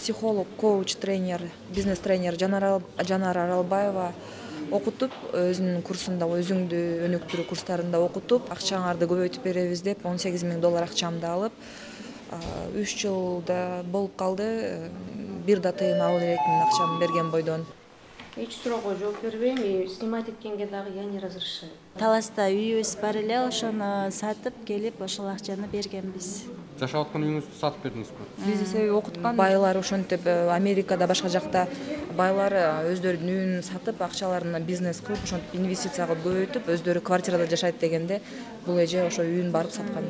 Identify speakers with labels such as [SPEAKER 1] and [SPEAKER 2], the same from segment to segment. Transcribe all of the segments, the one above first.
[SPEAKER 1] психолог, коуч, тренер, бизнес тренер Жанар Аралбаева окутуп, өзүнүн курсунда, өзүңдү өнүктүрүү курстарында окутуп, акчаңарды көбөйтүп беребиз деп $18.000 акчамды алып, 3 жылда болуп калды. Бир да тыйын алып элекмин акчамды берген бойдон.
[SPEAKER 2] Эч суроого жооп бербейм, снимать эткенге дагы я не разрешаю.
[SPEAKER 3] Таласта үйүбүз бар эле, ошону сатып келип, ошол акчаны бергенбиз.
[SPEAKER 4] Жашап аткан үйүңүздү сатып бердиңизби?
[SPEAKER 1] Бизди себеби окуткан байлар ошентип Америкада, башка жакта байлар өздөрүнүн үйүн сатып, акчаларын бизнес кылып, ошентип инвестиция кылып көбөйтүп, өздөрү квартирада жашайт дегенде, бул эже ошо үйүн барып саткан.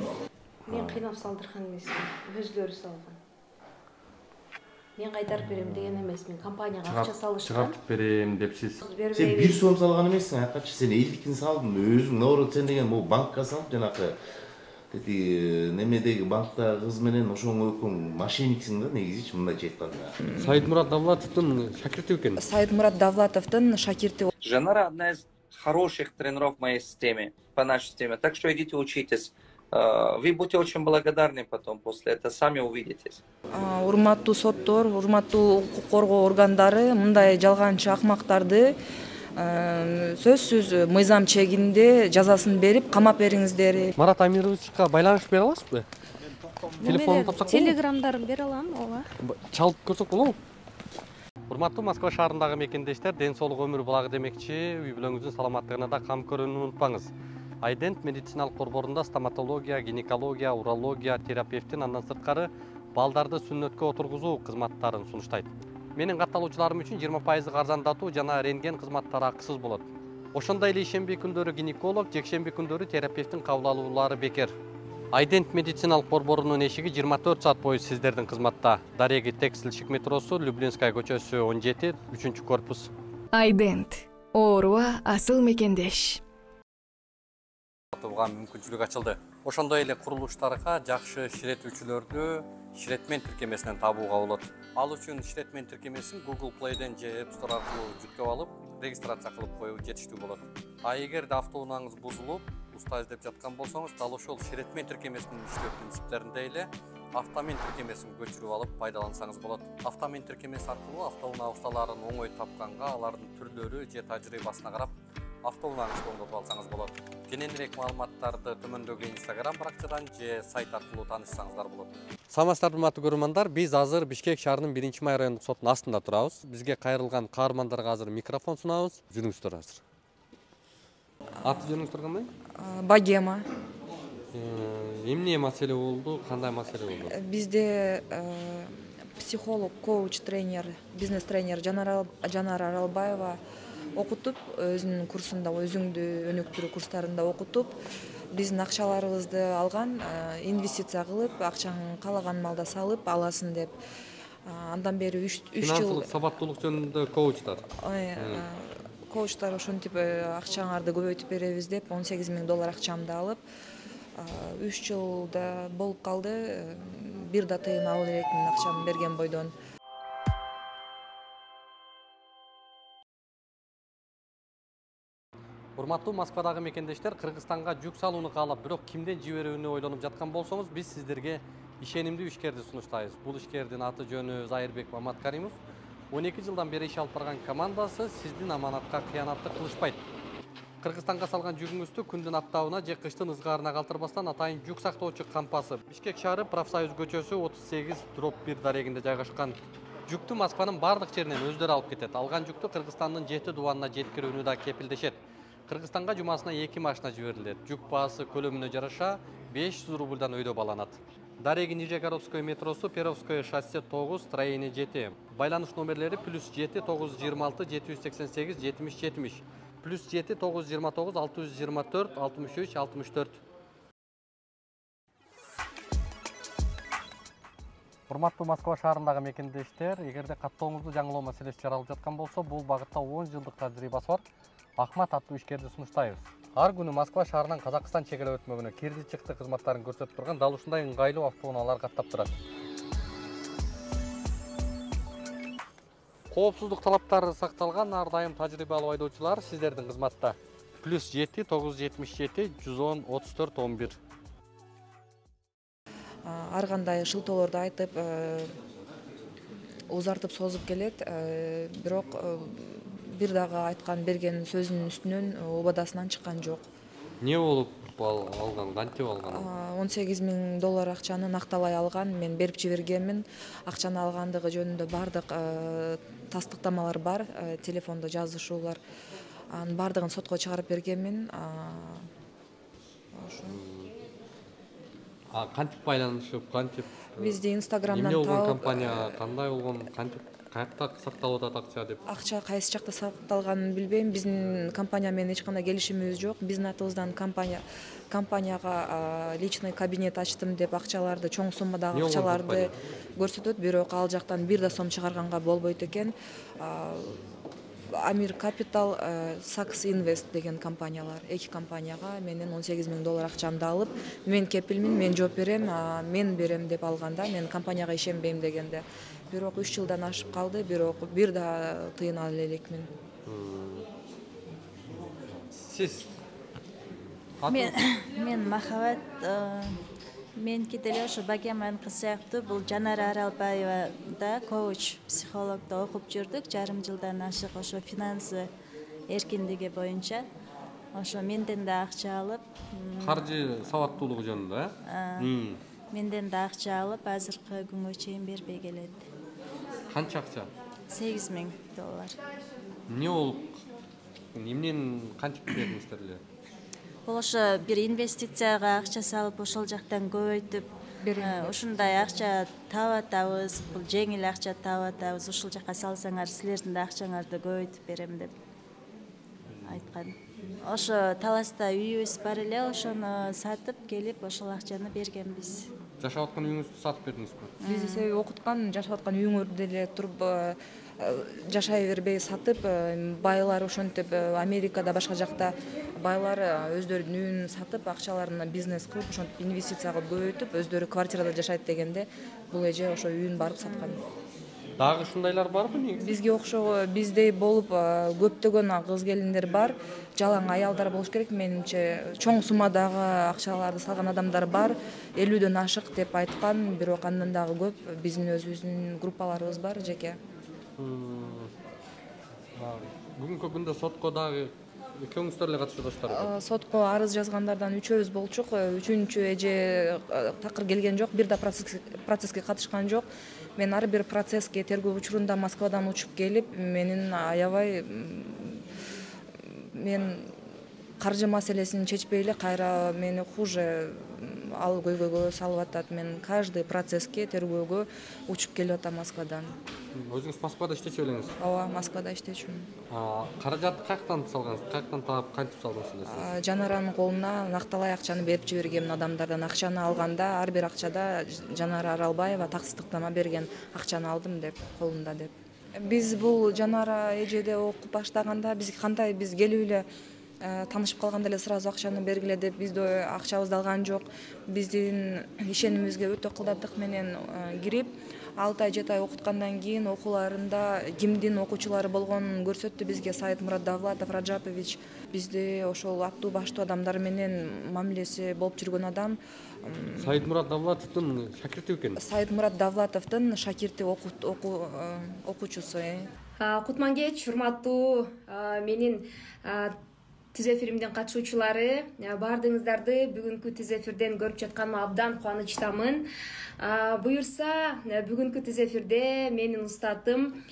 [SPEAKER 2] Мен кыйнап салдырган эмесмин, өздөрү салган. Мен кайтарып берем деген эмес, мен компанияга акча салышкан.
[SPEAKER 4] Чыгартып берем депсиз.
[SPEAKER 5] Сен бир сом салган эмессиң, акачы сен 50-тин салдың, өзүң наоборот сен деген бул банкка салып, жанакы немедеги банкта кыз менен ошоң экөөң мошенниксиң да, негизичи мындайча айтканда.
[SPEAKER 4] Сайдмурат Давлатовдун шакирти экен.
[SPEAKER 1] Сайдмурат Давлатовдун шакирти.
[SPEAKER 6] Жанара одна из хороших тренеров в моей системе, по нашей системе. Так что идите учитесь. Вы будете очень благодарны потом после этого, сами увидитесь.
[SPEAKER 1] Урматтуу соттор, урматтуу укук коргоо органдары мындай жалганчы акмактарды сөзсүз мыйзам чегинде жазасын берип, камап бериңиздер.
[SPEAKER 4] Марат Амировичке байланыш бере аласызбы? Телефонун тапсак болобу?
[SPEAKER 2] Телеграмдарын бере алам, ооба.
[SPEAKER 4] Чалып көрсөк болобу? Урматтуу Москва шаарындагы мекендештер, ден соолук өмүр булагы демекчи, үй бүлөңүздүн саламаттыгына да кам көрүүнү унутпаңыз. Айдент медициналык борборунда стоматология, гинекология, урология, терапевтин андан сырткары балдарды сүннөткө отургузуу кызматтарын сунуштайт. Менин катталуучуларым үчүн 20% арзандатуу жана рентген кызматтары акысыз болот. Ошондой эле ишемби күндөрү гинеколог, жекшемби күндөрү терапевтин кабыл алуулары бекер. Айдент медициналык борборунун эшиги 24 саат бою сиздердин кызматта. Дареги текстилшик метросу, Люблинская көчөсү 17, 3-корпус.
[SPEAKER 7] Айдент. Ооруга асыл мекендеш.
[SPEAKER 4] Мүмкүнчүлүк ачылды. Ошондой эле курулуштарга жакшы ширетүүчүлөрдү ширетмен тиркемесинен табууга болот. Ал үчүн ширетмен тиркемесин Google Play'ден же App Store аркылуу жүктөп алып, регистрация кылып коюу жетиштүү болот. А эгерде автоунааңыз бузулуп, уста издеп жаткан болсоңуз, дал ошол ширетмен тиркемесинин иштөө принциптеринде эле автомен тиркемесин көчүрүп алып пайдалансаңыз болот. Автомен тиркемеси аркылуу автоунаа усталарын оңой тапканга, алардын түрлөрү же тажрыйбасына карап автоунааңызды оңдотуп алсаңыз болот. Кененирээк маалыматтарды төмөндөгү Instagram баракчадан же сайт аркылуу таанышсаңыздар болот. Саламатсыздарбы урматтуу көрөрмандар, биз азыр Бишкек шаарынын 1-май райондук сотунун астында турабыз. Бизге кайрылган каармандарга азыр микрофон сунабыз. Жүрүңүздөр азыр. Аты жөнүңүздөр кандай?
[SPEAKER 1] Богема.
[SPEAKER 4] Эмне маселе болду, кандай маселе болду?
[SPEAKER 1] Бизде психолог, коуч, тренер, бизнес тренер Жанар Аралбаева окутуп, өзүнүн курсунда, өзүңдү өнүктүрүү курстарында окутуп, биздин акчаларыбызды алган, инвестиция кылып, акчаң каалаган маалда салып аласың деп. Андан бери 3 жыл
[SPEAKER 4] финансылык сабаттуулук жөнүндө коучтар.
[SPEAKER 1] Коучтар ошентип акчаңарды көбөйтүп беребиз деп $18.000 акчамды алып, 3 жылда болуп калды. Бир да тыйын алып элекмин акчамды берген бойдон.
[SPEAKER 4] Урматтуу Москвадагы мекендештер, Кыргызстанга жүк салууну каалап, бирок кимден жиберүүнү ойлонуп жаткан болсоңуз, биз сиздерге ишенимдүү ишкерди сунуштайбыз. Бул ишкердин аты жөнү Зайырбек Маматкаримов. 12 жылдан бери иш алып барган командасы сиздин аманатка кыянатты кылышпайт. Кыргызстанга салган жүгүңүздү күндүн аптабына же кыштын ызгаарына калтырбастан атайын жүк сактоочу кампасы Бишкек шаары Профсоюз көчөсү 38/1 дарегинде жайгашкан. Жүктү Москванын бардык жеринен өздөрү алып кетет. Алган жүктү Кыргызстандын 7 дубанына жеткирүүнү да кепилдешет. Кыргызстанга жумасына 2 машина жиберилет. Жүк баасы көлөмүнө жараша 500 рубльдан өйдө баланат. Дареги Нижегородское метросу, Перовское шоссе 9, строение 7. Байланыш номерлери +7 926 788 70 70, +7 929 624 63 64. Урматтуу Москва шаарындагы мекендештер, эгерде каттооңузду жаңылоо маселеси жаралып жаткан болсо, бул багытта 10 жылдык тажрыйбасы бар Ахмат аттуу ишкерди сунуштайбыз. Ар күнү Москва шаарынан Казакстан чегелеп өтмөгүнө кирди чыкты кызматтарын көрсөтүп турган дал ушундай ыңгайлуу автоунаалар каттап турат. Коопсуздук талаптары сакталган ар дайым тажрыйбалуу айдоочулар сиздердин кызматта. +7 977 110 34 11.
[SPEAKER 1] Ар кандай шылтоолорду айтып, узартып созуп келет, бирок бир дагы айткан берген сөзүнүн үстүнөн убадасынан чыккан жок.
[SPEAKER 4] Не болуп алган, кантип алган?
[SPEAKER 1] 18.000 доллар акчаны накталай алган, мен берип жибергенмин. Акчаны алгандыгы жөнүндө бардык тастыктамалар бар, телефондо жазышуулар. Анын бардыгын сотко чыгарып бергенмин.
[SPEAKER 4] Кантип байланышып, кантип?
[SPEAKER 1] Бизди Инстаграмдан
[SPEAKER 4] эмне болгон
[SPEAKER 1] таап,
[SPEAKER 4] компания, кандай болгон, кантип, каякта сакталып атат акча деп?
[SPEAKER 1] акча кайсы жакта сакталганын билбейм. Биздин компания менен эч кандай келишимибиз жок. Биздин атыбыздан компанияга личный кабинет ачтым деп акчаларды, чоң суммадагы акчаларды көрсөтөт, бирок ал жактан бир да сом чыгарганга болбойт экен. Амир Capital, Saks Invest деген компаниялар, эки компанияга менен 18.000 доллар акчамды алып, мен кепилмин, мен жооп берем, мен берем деп алганда, мен компанияга ишенбейм дегенде. Бирок 3 жылдан ашып калды, бирок бир да тыйына элекмин.
[SPEAKER 4] Сиз?
[SPEAKER 3] Мен Махаббат, меники деле ошо Багеманкы сыяктуу бул Жанара Аралбаевада коуч психологдо окуп жүрдүк, жарым жылдан ашык ошо финансы эркиндиги боюнча. Ошо менден да акча алып,
[SPEAKER 4] Каржы сабаттуулугу жөнүндө,
[SPEAKER 3] менден да акча алып, азыркы күнгө чейин бербей келет.
[SPEAKER 4] Канча акча?
[SPEAKER 3] 8.000 доллар.
[SPEAKER 4] Эмне болуп, эмнени кантип бердиңиздер эле?
[SPEAKER 3] Бул ошо бир инвестицияга акча салып, ошол жактан көбөйтүп, ушундай акча таап атабыз, бул жеңил акча таап атабыз, ушул жака салсаңар силердин да акчаңарды көбөйтүп берем деп айткан. Ошо Таласта үйүбүз бар эле, ошону сатып келип, ошол акчаны бергенбиз.
[SPEAKER 4] Жашап аткан үйүңүздү сатып бердиңизби?
[SPEAKER 1] Бизди себеби окуткан, жашап аткан үйүңөрдө эле туруп жашай бербей сатып, байлар ошентип Америкада, башка жакта байлар өздөрүнүн үйүн сатып, акчаларын бизнес кылып, ошентип инвестиция кылып көбөйтүп, өздөрү квартирада жашайт дегенде, бул эже ошо үйүн барып саткан.
[SPEAKER 4] Дагы ушундайлар барбы негизи?
[SPEAKER 1] Бизге окшогон, биздей болуп көптөгөн кыз келиндер бар, жалаң аялдар болуш керек менимче. Чоң суммадагы акчаларды салган адамдар бар, 50дөн ашык деп айткан, бирок андан дагы көп биздин өзүбүздүн группаларыбыз бар жеке.
[SPEAKER 4] Бүгүнкү күндө сотко дагы экөөңүздөр эле катышасыздарбы?
[SPEAKER 1] Сотко арыз жазгандардан 3-өбүз болчук. 3-үнчү эже такыр келген жок, бир да процесске катышкан жок. Мен ар бир процесске тергөө учурунда Москвадан учуп келип, менин аябай мен каржы маселесин чечпей эле кайра мени хуже ал көйгөйгө салып атат. Мен каждый процесске, тергөөгө учуп келип атам Москвадан.
[SPEAKER 4] Өзүңүз Москвада иштечү белеңиз?
[SPEAKER 1] Ооба, Москвада иштечүмүн.
[SPEAKER 4] Каражатты каяктан салгансыз? Каяктан таап, кантип салдыңыз?
[SPEAKER 1] Жанаранын колуна накталай акчаны берип жибергенмин адамдардан. Акчаны алганда, ар бир акчада Жанара Аралбаева таксыздыктама берген, акчаны алдым деп, колунда деп. Биз бул Жанара эжеде окуп баштаганда биз кандай келип эле таанышып калганда эле сразу акчаны бергиле деп бизде акчабызды алган жок. Биздин ишенимибизге өтө кылдаттык менен кирип, 6 ай 7 ай окуткандан кийин окууларында кимдин окуучулары болгонун көрсөттү бизге. Саидмурат Давлатов, Раджапович, бизди ошол аттуу баштуу адамдар менен мамилеси болуп жүргөн адам.
[SPEAKER 4] Саидмурат Давлатовдун шакирти экен.
[SPEAKER 1] Саидмурат Давлатовдун шакирти, окуучусу.
[SPEAKER 2] Кутман кеч, урматтуу менин түз эфиримдин катышуучулары, баардыгыңыздарды бүгүнкү түз эфирден көрүп жатканыма абдан кубанычтамын. Буюрса, бүгүнкү түз эфирде менин устатым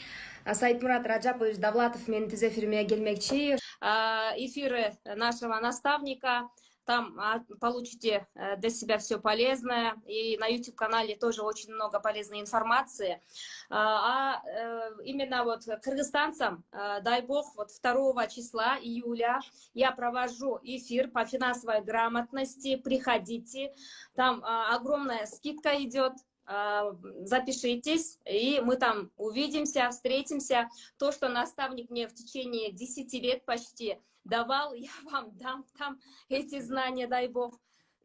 [SPEAKER 2] Саидмурат Раджапович Давлатов менин түз эфириме келмекчи. Эфиры нашего наставника. Там получите для себя все полезное. И на YouTube-канале тоже очень много полезной информации. Именно вот кыргызстанцам, дай бог, вот 2 числа июля я провожу эфир по финансовой грамотности. Приходите. Там огромная скидка идет. Запишитесь, и мы там увидимся, встретимся. То, что наставник мне в течение 10 лет почти давал, я вам дам там эти знания, дай бог.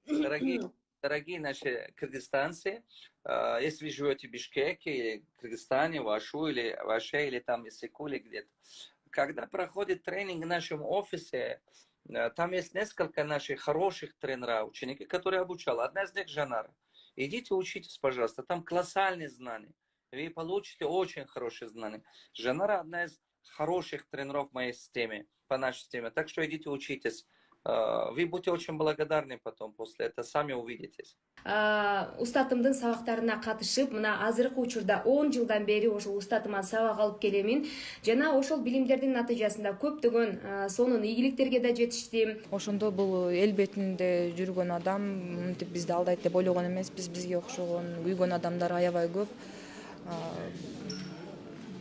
[SPEAKER 6] Дорогие наши кыргызстанцы, если вы живете в Бишкеке, или Кыргызстане, в Ашу, или в Аше, или там в Иссыкуле где-то, когда проходит тренинг в нашем офисе, там есть несколько наших хороших тренеров, учеников, которые обучал. Одна из них Жанара. Идите учитесь, пожалуйста, там колоссальные знания. вы получите очень хорошие знания. Жанара одна из хороших тренеров в моей системе, по нашей системе. Так что идите учитесь. Вы будете очень благодарны потом после этого, сами увидитесь.
[SPEAKER 2] Устатымдын сабактарына катышып, мына азыркы учурда 10 жылдан бери ошол устатыман сабак алып келемин. Жана ошол билимдердин натыйжасында көптөгөн сонун ийгиликтерге да жетиштим.
[SPEAKER 1] Ошондо бул эл бетинде жүргөн адам мынтип бизди алдайт деп ойлогон эмеспиз. Бизге окшогон күйгөн адамдар аябай көп.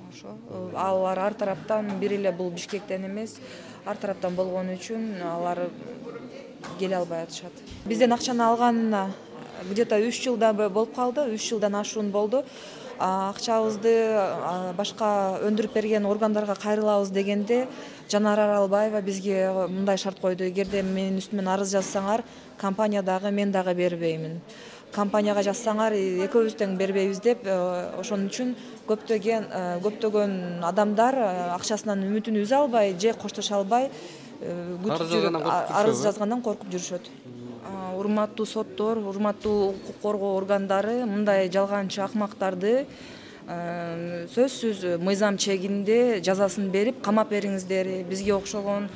[SPEAKER 1] Ошо алар ар тараптан бир эле бул Бишкектен эмес, ар тараптан болгон үчүн алар келе албай атышат. Бизден акчаны алганына где-то 3 жылда болуп калды, 3 жылдан ашуун болду. Акчабызды башка өндүрүп берген органдарга кайрылабыз дегенде Жанара Аралбаева бизге мындай шарт койду: эгерде менин үстүмөн арыз жазсаңар, компания дагы мен дагы бербеймин. Компанияга жазсаңар экөөбүз тең бербейбиз деп, ошон үчүн көптөгөн адамдар акчасынан үмүтүн үзө албай же коштошо албай арыз жазгандан коркуп жүрүшөт. Урматтуу соттор, урматтуу укук коргоо органдары мындай жалганчы акмактарды сөзсүз мыйзам чегинде жазасын берип камап бериңиздер. Бизге окшогон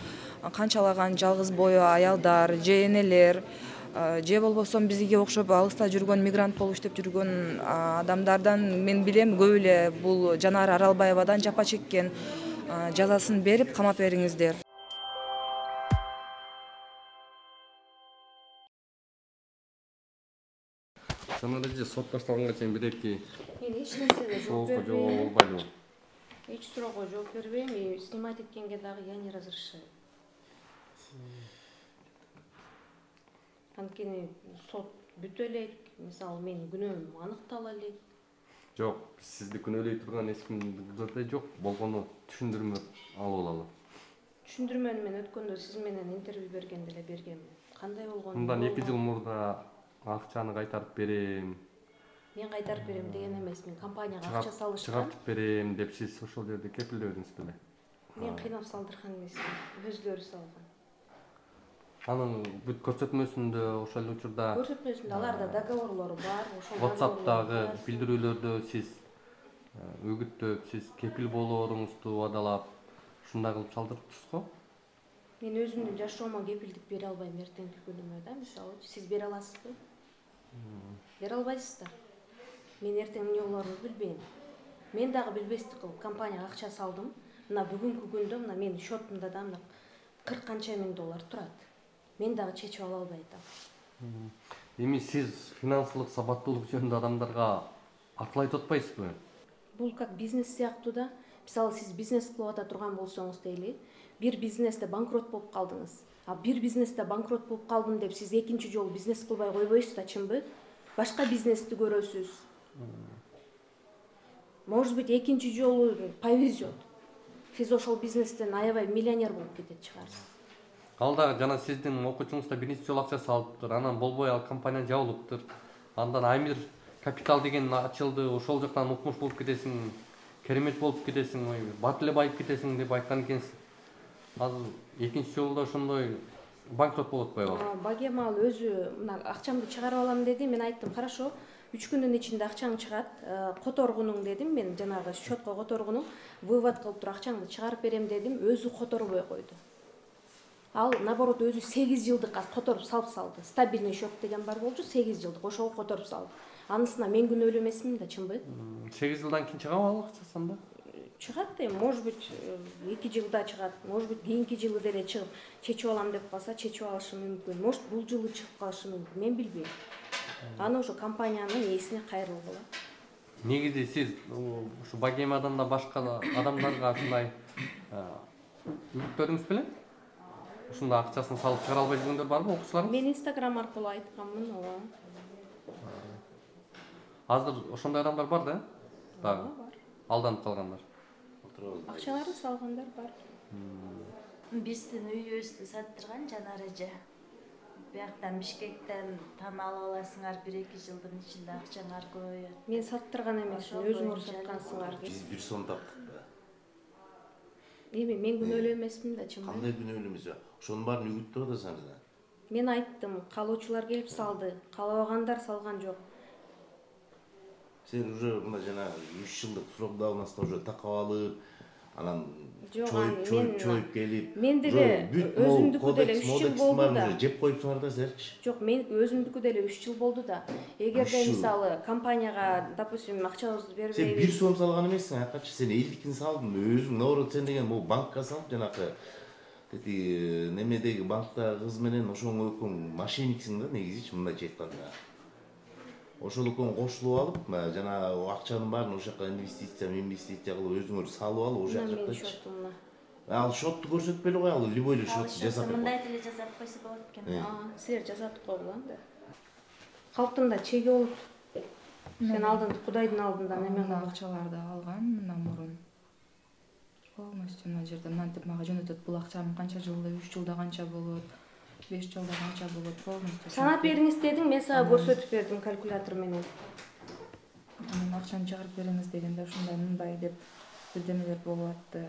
[SPEAKER 1] канчалаган жалгыз бою аялдар, же энелер, же болбосо бизге окшоп алыста жүргөн мигрант болуп иштеп жүргөн адамдардан мен билем көп эле бул Жанара Аралбаевадан жапа чеккен. Жазасын берип камап бериңиздер.
[SPEAKER 4] Жанара эже сот башталганга чейин бир-эки
[SPEAKER 2] Мен эч нерсеге жооп
[SPEAKER 4] жоого
[SPEAKER 2] бербейм.
[SPEAKER 4] болбойдубу?
[SPEAKER 2] Эч суроого жооп бербейм. И снимать эткенге дагы я не разрешаю. Анткени сот бүтө элек, мисалы менин күнөөм аныктала элек.
[SPEAKER 4] Жок, сизди күнөөлөй турган эч ким да жок. Болгону түшүндүрмө алып алалы.
[SPEAKER 2] Түшүндүрмөнү мен өткөндө сиз менен интервью бергенде эле бергем. Кандай болгону?
[SPEAKER 4] Мындан 2 жыл мурда акчаны кайтарып берем.
[SPEAKER 2] Мен кайтарып берем деген эмес, мен компанияга акча салышкан.
[SPEAKER 4] Чыгартып берем деп сиз ошол жерде кепилдедиңиз беле?
[SPEAKER 2] Мен кыйнап салдырган эмесмин, өздөрү салган.
[SPEAKER 4] Анын бүт көрсөтмөсүндө ошол учурда
[SPEAKER 2] Көрсөтмөсүндө аларда договорлору бар, ошол
[SPEAKER 4] WhatsApp'тагы билдирүүлөрдө сиз үгүттөп, сиз кепил болооруңузду убадалап, ушундай кылып салдырыптырсыз го?
[SPEAKER 2] Мен өзүмдүн жашоомо кепилдик бере албайм эртеңки күнүмө да, мисалы, сиз бере аласызбы? Бере албайсыздар. Мен эртең эмне болоруну билбейм. Мен дагы билбестик кылып компанияга акча салдым. Мына бүгүнкү күндө мына менин счетумда да мына 40 канча миң доллар турат. Мен дагы чечип ала албай атам.
[SPEAKER 4] Эми сиз финансылык сабаттуулук жөнүндө адамдарга акыл айтып атпайсызбы?
[SPEAKER 2] Бул как бизнес сыяктуу да. Мисалы, сиз бизнес кылып ата турган болсоңуз дейли, бир бизнесте банкрот болуп калдыңыз. Бир бизнесте банкрот болуп калдым деп сиз экинчи жолу бизнес кылбай койбойсуз да, чынбы? Башка бизнести көрөсүз. Может быть, экинчи жолу повезет. Сиз ошол бизнестен аябай миллионер болуп кетет чыгарсыз.
[SPEAKER 4] Ал дагы жана сиздин окуучуңузда биринчи жолу акча салыптыр, анан болбой ал компания жабылыптыр. Андан Амир капитал деген ачылды, ошол жактан укмуш болуп кетесиң, керемет болуп кетесиң, бат эле байып кетесиң деп айткан экенсиз. Азыр экинчи жолу да ошондой банкрот болуп атпайбы?
[SPEAKER 2] Багем ал өзү мына акчамды чыгарып алам деди, мен айттым, хорошо, 3 күндүн ичинде акчаң чыгат, которгунуң дедим, мен жанагы счетко которгунуң, вывод кылып туруп акчаңды чыгарып берем дедим, өзү которбой койду. Ал наоборот өзү 8 жылдык которуп салды. Стабильный счет деген бар болчу, 8 жылдык ошого которуп салды. Анысына мен күнөөлүү эмесмин да, чынбы?
[SPEAKER 4] 8 жылдан кийин чыгабы ал акчасында?
[SPEAKER 2] Чыгат дейм, может быть 2 жылда чыгат, может быть кийинки жылы деле чыгып чечип алам деп калса чечип алышы мүмкүн, может бул жылы чыгып калышы мүмкүн, мен билбейм. Аны ошо компаниянын ээсине кайрылгыла.
[SPEAKER 4] Негизи сиз ушу Богемиядан да башка адамдарга ушундай үгүттөдүңүз беле? Ушундай акчасын салып чыгара албай жүргөндөр барбы, окуучуларыңыз?
[SPEAKER 2] Мен Instagram аркылуу айтканмын, ооба.
[SPEAKER 4] Азыр ошондой адамдар бар да? Дагы.
[SPEAKER 2] Бар.
[SPEAKER 4] Алданып калгандар.
[SPEAKER 2] Акчаларын салгандар бар.
[SPEAKER 3] Биздин үйүбүздү саттырган Жанара эже. Бияктан Бишкектен там алып аласыңар, 1-2 жылдын ичинде акчаңар көбөйөт.
[SPEAKER 2] Мен саттырган эмесмин, өзүңөр саткансыңар.
[SPEAKER 5] Биз 1 сом таптык.
[SPEAKER 2] Эми мен күнөөлүү эмесмин да, чынбы?
[SPEAKER 5] Кандай күнөөлүү эмес? Ошонун баарын үгүттөп атасыңар да.
[SPEAKER 2] Мен айттым, каалоочулар келип салды, каалабагандар салган жок.
[SPEAKER 5] Сен уже мына жанагы 3 жылдык срок давностьна уже такап алып, анан
[SPEAKER 2] Жок,
[SPEAKER 5] чоюп келип,
[SPEAKER 2] мен деле өзүмдүкү деле 3 жыл болду да.
[SPEAKER 5] Жеп коюпсуңар да силерчи.
[SPEAKER 2] Жок, мен өзүмдүкү деле 3 жыл болду да. Эгерде мисалы компанияга, допустим, акчабызды бербейбиз.
[SPEAKER 5] Сен 1 сом салган эмессиң, акачы. Сен 50кин салдың, өзүң наоборот сен деген могу банкка салып жанакы тети немедеги банктагы кыз менен ошоң экөөң мошенниксиң да негизичи мындайча айтканда. Ошол экөөң кошулуп алып, жанагы акчанын баарын ошол жака инвестиция кылып өзүңөр салып алып, ошол жактачы. Ал шотту көрсөтпөй эле кой, ал любой эле шот жасап.
[SPEAKER 3] Мындай деле жасап койсо болот экен.
[SPEAKER 2] Силер жасатып койгула анда. Калктында чеги болуп. Сен алдын Кудайдын алдында неме
[SPEAKER 1] акчаларды алган мына мурун. Полностью мына жерде мынтип мага жөнөтөт, бул акчам канча жылда, 3 жылда канча болот, 5 жылда канча болот, полностью.
[SPEAKER 2] Санап бериңиз дедиң, мен сага көрсөтүп бердим калькулятор менен.
[SPEAKER 1] Акчаны чыгарып бериңиз дегенде ушундай мындай деп бирдемелер болуп атты.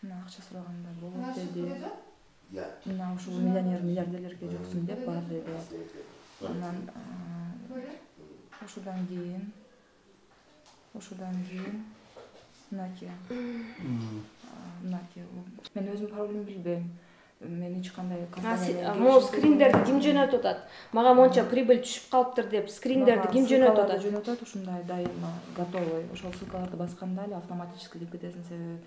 [SPEAKER 1] Акча сураганда болот деди. Мына ушул миллиардерлерге жоксуң деп бар деди. Анан ошодан кийин мынаки мен өзүм паролун билбейм. Мен эч кандай компания
[SPEAKER 2] могу скриндерди ким жөнөтүп атат? Мага монча прибыль түшүп калыптыр деп скриндерди ким жөнөтүп атат?
[SPEAKER 1] Жөнөтөт ушундай дайыма готовый. Ошол ссылкаларды басканда эле автоматически кирип кетесиң, себеби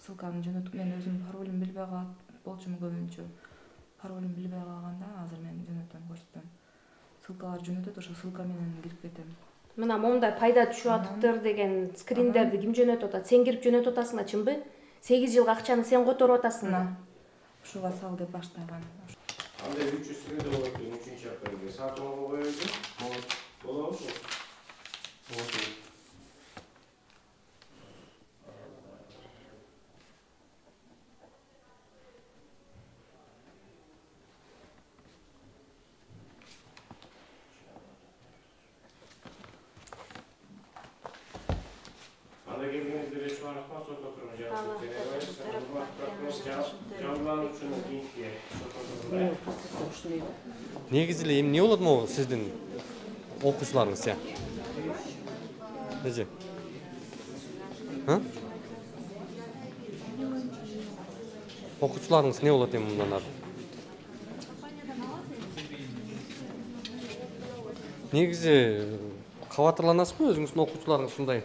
[SPEAKER 1] ссылканы жөнөтүп мен өзүм паролун билбей калат болчумун көбүнчө. Паролун билбей калганда азыр мен жөнөтөм, көрсөтөм. Ссылкалар жөнөтөт, ошо ссылка менен кирип кетем.
[SPEAKER 2] Мына мондай пайда түшүп атыптыр деген скриндерди ким жөнөтүп атат? Сен кирип жөнөтүп атасың да, чынбы? 8 жылга акчаны сен которуп атасың да.
[SPEAKER 1] Ушуга сал деп баштаган.
[SPEAKER 8] Андай 300 сыйды болот, 3-чү апрелде. Сатууга коёбуз. Болобу ошо? Анда келгениңизде эч баракма сот отуруму жазып жабырлануучунун кийинки сот отурумунда.
[SPEAKER 4] Негизи эле эмне болот могу сиздин окуучуларыңыз я? Эже. Окуучуларыңыз не болот эми мындан ары? Негизи кабатырланасызбы өзүңүздүн окуучуларыңыз ушундай?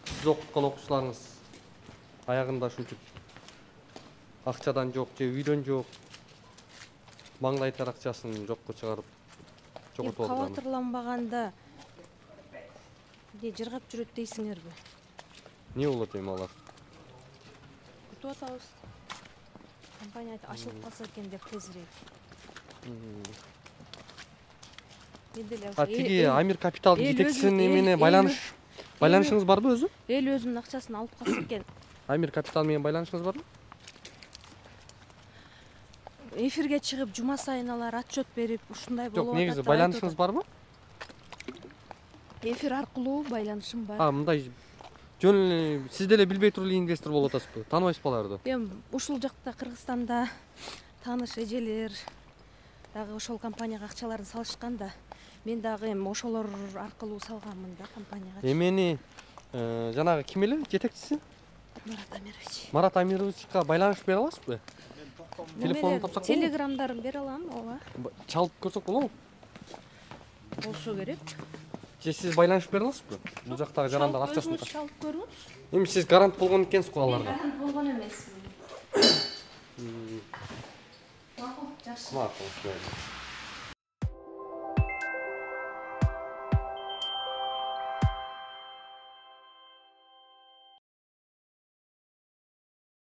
[SPEAKER 4] Сиз окуткан окуучуларыңыз аягында ушинтип акчадан жок же үйдөн жок, маңдайтар акчасын жокко чыгарып жоготуп алган.
[SPEAKER 9] Кабатырланбаганда эмне жыргап жүрөт дейсиңерби?
[SPEAKER 4] Не болот эми алар?
[SPEAKER 9] Күтүп атабыз. Компания ачылып калса экен деп тезирээк.
[SPEAKER 4] Тиги Амир Капитал жетекчисинин эмene байланышыңыз барбы өзү?
[SPEAKER 9] Эл өзүнүн акчасын алып калса экен.
[SPEAKER 4] Амир Капитал менен байланышыңыз барбы?
[SPEAKER 9] Эфирге чыгып жума сайын алар отчет берип, ушундай болуп атат.
[SPEAKER 4] Жок, негизи байланышыңыз барбы?
[SPEAKER 9] Эфир аркылуу байланышым бар.
[SPEAKER 4] Мындай жөн эле сиз деле билбей туруп эле инвестор болуп атасызбы? Тааныбайсызбы аларды?
[SPEAKER 9] Эми ушул жакта Кыргызстанда тааныш эжелер дагы ошол компанияга акчаларын салышкан да. Мен дагы эми ошолор аркылуу салганмын да компанияга.
[SPEAKER 4] Эмени жанагы ким эле жетекчиси?
[SPEAKER 9] Марат Амирович.
[SPEAKER 4] Марат Амировичка байланыш бере аласызбы? Телефонун тапсак болобу?
[SPEAKER 9] Телеграмдарын бере алам, ооба.
[SPEAKER 4] Чалып көрсөк болобу?
[SPEAKER 9] Болсо керек.
[SPEAKER 4] Же сиз байланыш бере аласызбы? Бул жактагы жарандар акчасын
[SPEAKER 9] Өзүңүз чалып көрүңүз.
[SPEAKER 4] Эми сиз гарант болгон экенсиз го аларга.
[SPEAKER 9] Гарант болгон эмесмин.
[SPEAKER 2] Макул, жакшы.
[SPEAKER 4] Макул.